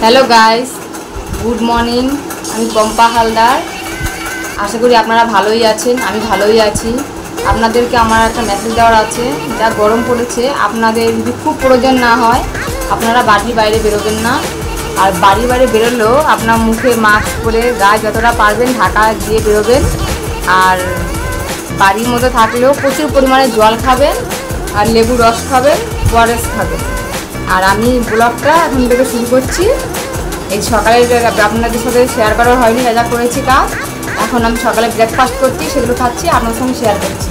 Hello guys, good morning. আমি পম্পা হালদার। আশা করি আপনারা ভালোই আছেন। আমি ভালোই আছি। আপনাদেরকে আমার একটা মেসেজ দেওয়ার আছে। যা গরম পড়েছে, আপনাদের যদি খুব প্রয়োজন না হয় আপনারা বাড়ির বাইরে বেরোবেন না। আর বাড়ির বাইরে বেরোলেও আপনার মুখে মাস্ক পরে গায়ে যতটা পারবেন ঢাকা দিয়ে বেরোবেন। আর বাড়ির মধ্যে থাকলেও প্রচুর পরিমাণে জল খাবেন, আর লেবু রস খাবেন, ওআরএস খাবেন। আর আমি ব্লগটা এখন থেকে শুরু করছি। এই সকালে আপনাদের সাথে শেয়ার করা হয়নি, যা করেছি কাজ। এখন আমি সকালে ব্রেকফাস্ট করছি, সেগুলো খাচ্ছি, আপনার সঙ্গে শেয়ার করছি।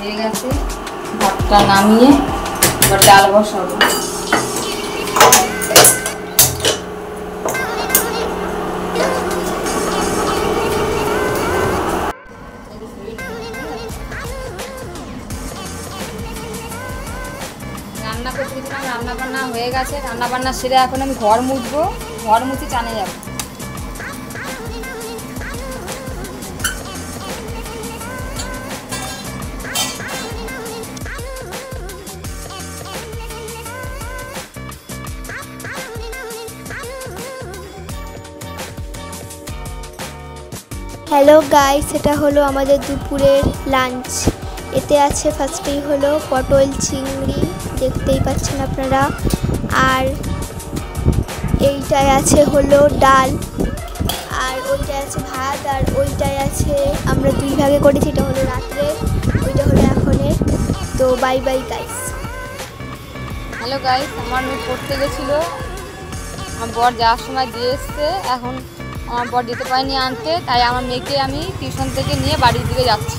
হয়ে গেছে, ভাতটা নামিয়ে এবার ডাল বসাবো। রান্না করতে গেছিলাম, রান্না বান্না হয়ে গেছে। রান্না বান্না সেরে এখন আমি ঘর মুছবো, ঘর মুছে চানে যাবো। হ্যালো গাইস, এটা হলো আমাদের দুপুরের লাঞ্চ। এতে আছে ফার্স্টেই হলো পটল চিংড়ি, দেখতেই পাচ্ছেন আপনারা। আর এইটায় আছে হলো ডাল, আর ওইটায় আছে ভাত, আর ওইটায় আছে আমরা দুই ভাগে করেছি। এটা হলো রাত্রে, ওইটা হলো এখনের। তো bye bye guys. Hello guys, আমার মেয়ে পড়তে গেছিলো, আমার বর যাওয়ার সময় দিয়ে এসছে। এখন আমার বর যেতে পারেনি আনতে, তাই আমার মেয়েকে আমি টিউশন থেকে নিয়ে বাড়ির দিকে যাচ্ছি।